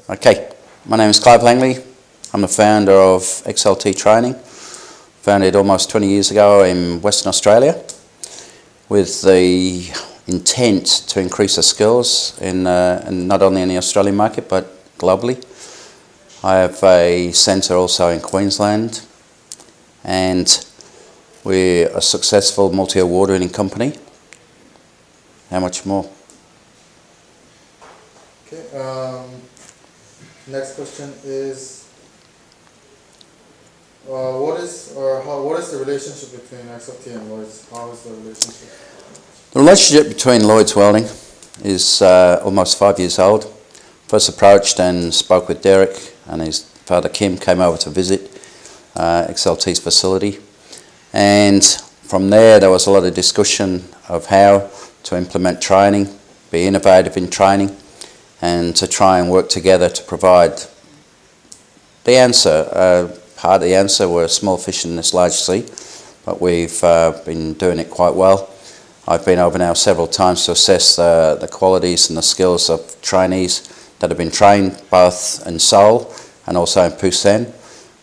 Okay, my name is Clive Langley. I'm the founder of XLT Training, founded almost 20 years ago in Western Australia with the intent to increase the skills in not only in the Australian market but globally. I have a centre also in Queensland, and we're a successful multi-award winning company. How much more? Okay, next question is, what is the relationship between XLT and Lloyd's? How is the relationship? The relationship between Lloyd's Welding is almost 5 years old. First approached and spoke with Derek, and his father Kim came over to visit XLT's facility, and from there was a lot of discussion of how to implement training, be innovative in training, and to try and work together to provide the answer. Part of the answer, we're a small fish in this large sea, but we've been doing it quite well. I've been over now several times to assess the qualities and the skills of trainees that have been trained both in Seoul and also in Busan.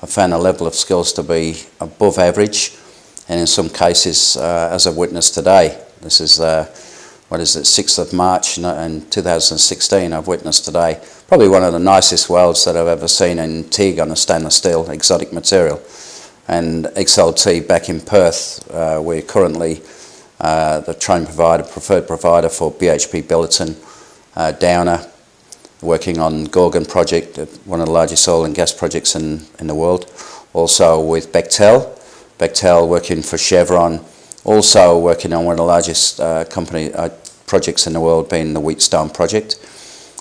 I've found the level of skills to be above average, and in some cases, as I've witnessed today, this is 6th of March in 2016, I've witnessed today probably one of the nicest welds that I've ever seen in TIG on a stainless steel exotic material. And XLT back in Perth, we're currently the training provider, preferred provider for BHP Billiton, Downer, working on Gorgon project, one of the largest oil and gas projects in the world. Also with Bechtel working for Chevron, also working on one of the largest projects in the world, being the Wheatstone project.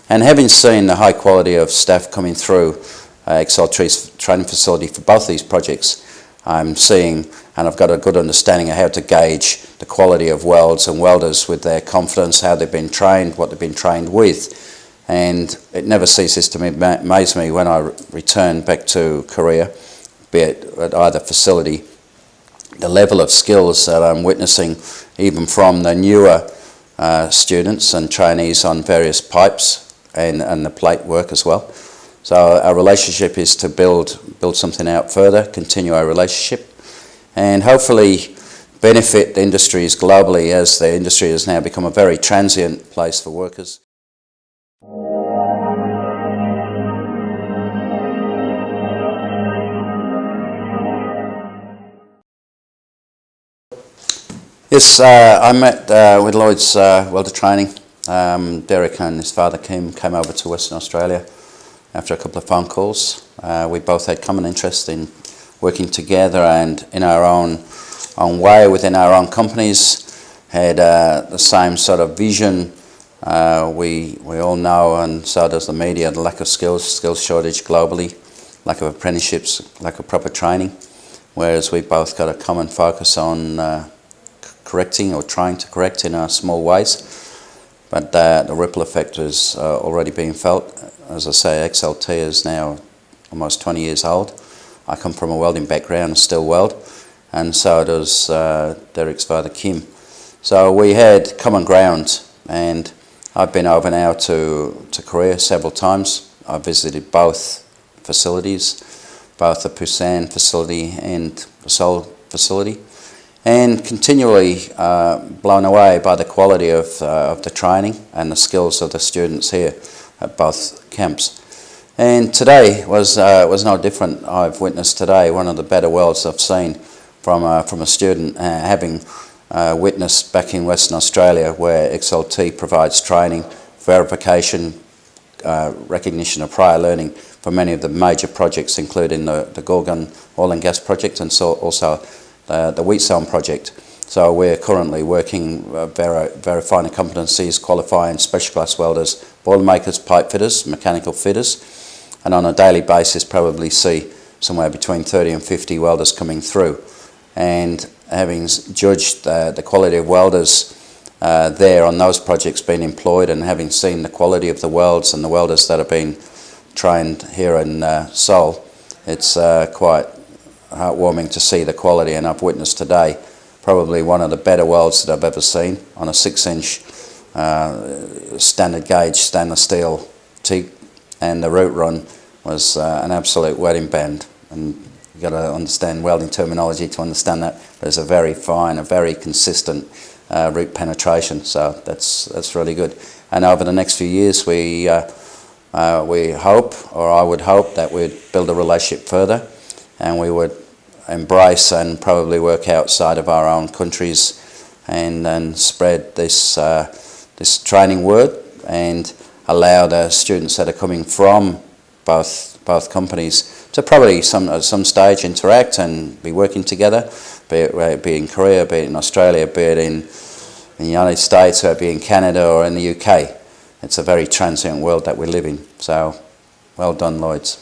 And having seen the high quality of staff coming through XLT's training facility for both these projects, I'm seeing, and I've got a good understanding of how to gauge the quality of welds and welders with their confidence, how they've been trained, what they've been trained with. And it never ceases to amaze me when I return back to Korea, be it at either facility, the level of skills that I'm witnessing, even from the newer students and trainees on various pipes and the plate work as well. So our relationship is to build something out further, continue our relationship, and hopefully benefit the industries globally, as the industry has now become a very transient place for workers. Yes, I met with Lloyd's welder training. Derek and his father Kim came over to Western Australia after a couple of phone calls. We both had common interest in working together and in our own way within our own companies, had the same sort of vision. We all know, and so does the media, the lack of skills shortage globally, lack of apprenticeships, lack of proper training, whereas we both got a common focus on correcting or trying to correct in our small ways. But the ripple effect is already being felt. As I say, XLT is now almost 20 years old. I come from a welding background and still weld, and so does Derek's father Kim. So we had common ground, and I've been over now to Korea several times. I've visited both facilities, both the Busan facility and the Seoul facility, and continually blown away by the quality of the training and the skills of the students here at both camps. And today was no different. I've witnessed today one of the better welds I've seen from a student, having witnessed back in Western Australia, where XLT provides training, verification, recognition of prior learning for many of the major projects, including the Gorgon oil and gas project, and so also the Wheatstone project. So we're currently working verifying the competencies, qualifying special class welders, boilermakers, pipe fitters, mechanical fitters, and on a daily basis probably see somewhere between 30 and 50 welders coming through. And having judged the quality of welders there on those projects being employed, and having seen the quality of the welds and the welders that have been trained here in Seoul, it's quite heartwarming to see the quality. And I've witnessed today probably one of the better welds that I've ever seen on a 6-inch standard gauge stainless steel TIG and the route run was an absolute wedding band. And you've got to understand welding terminology to understand that. But it's a very fine, a very consistent route penetration. So that's really good. And over the next few years, we hope, or I would hope, that we'd build a relationship further, and we would embrace and probably work outside of our own countries and spread this training word and allow the students that are coming from both companies to probably at some stage interact and be working together, be it in Korea, be it in Australia, be it in the United States, or be it in Canada or in the UK. It's a very transient world that we live in. So, well done, Lloyds.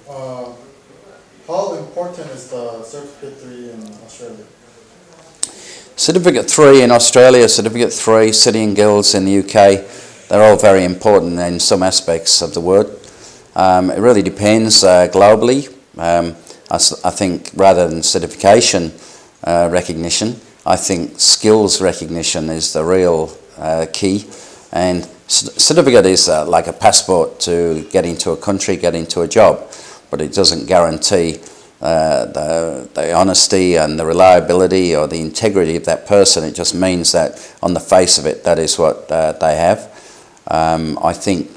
How important is the Certificate 3 in Australia? Certificate 3 in Australia, Certificate 3, City and Guilds in the UK, they're all very important in some aspects of the word. It really depends globally. I think rather than certification recognition, I think skills recognition is the real key. And certificate is like a passport to get into a country, get into a job, but it doesn't guarantee the honesty and the reliability or the integrity of that person. It just means that on the face of it, that is what they have. I think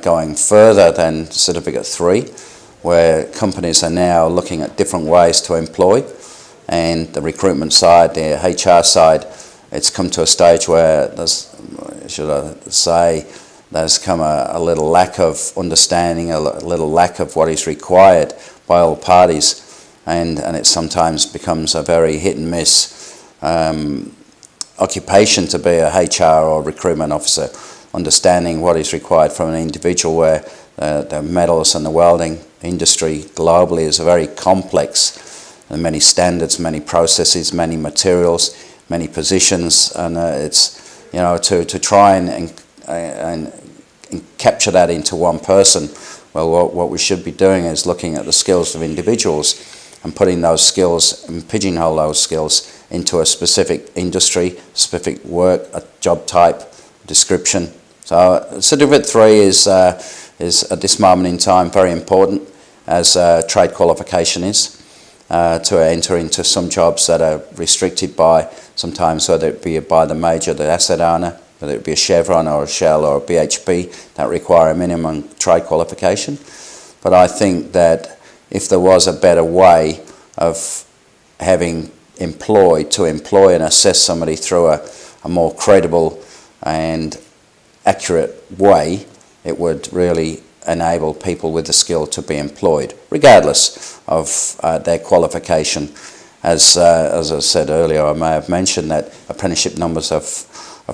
going further than Certificate 3, where companies are now looking at different ways to employ, and the recruitment side, the HR side, it's come to a stage where there's come a little lack of understanding, a little lack of what is required by all parties, and it sometimes becomes a very hit and miss occupation to be a HR or recruitment officer, understanding what is required from an individual, where the metals and the welding industry globally is very complex, and many standards, many processes, many materials, many positions, and it's, you know, to try and capture that into one person. Well, what we should be doing is looking at the skills of individuals and putting those skills and pigeonhole those skills into a specific industry, specific work, a job type, description. So Certificate 3 is at this moment in time very important, as trade qualification is, to enter into some jobs that are restricted by, sometimes whether it be by the major, the asset owner, whether it be a Chevron or a Shell or a BHP, that require a minimum trade qualification. But I think that if there was a better way of having to employ and assess somebody through a more credible and accurate way, it would really enable people with the skill to be employed, regardless of their qualification. As I said earlier, I may have mentioned that apprenticeship numbers have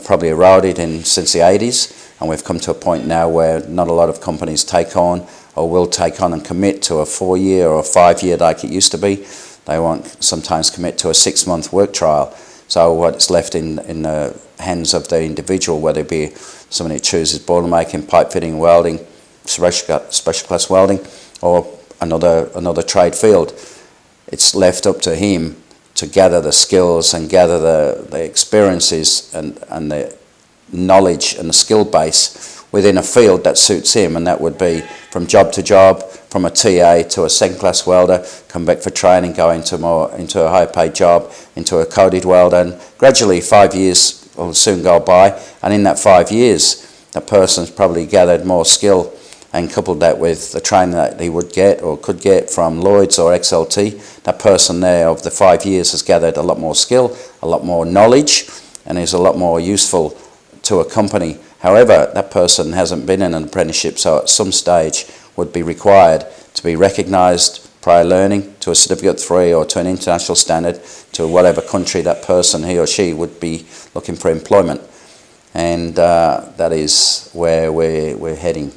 probably eroded since the 80s, and we've come to a point now where not a lot of companies take on or will take on and commit to a 4-year or a 5-year like it used to be. They won't sometimes commit to a 6-month work trial. So what's left in the hands of the individual, whether it be somebody who chooses boiler making, pipe fitting, welding, special class welding, or another trade field, it's left up to him to gather the skills and gather the experiences and the knowledge and the skill base within a field that suits him, and that would be from job to job, from a TA to a second-class welder, come back for training, go into a high-paid job, into a coded welder, and gradually 5 years will soon go by, and in that 5 years, the person's probably gathered more skill, and coupled that with the training that he would get or could get from Lloyds or XLT, that person there of the 5 years has gathered a lot more skill, a lot more knowledge, and is a lot more useful to a company. However, that person hasn't been in an apprenticeship, so at some stage would be required to be recognised prior learning to a Certificate 3 or to an international standard, to whatever country that person, he or she, would be looking for employment. And that is where we're heading.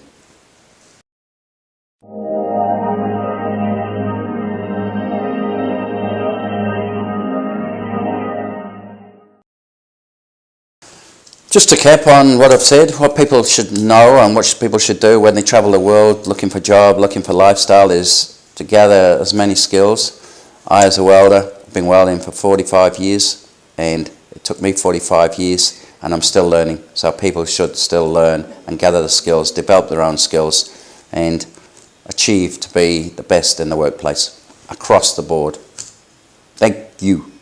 Just to cap on what I've said, what people should know and what people should do when they travel the world looking for a job, looking for lifestyle, is to gather as many skills. I, as a welder, have been welding for 45 years, and it took me 45 years, and I'm still learning. So people should still learn and gather the skills, develop their own skills, and achieve to be the best in the workplace across the board. Thank you.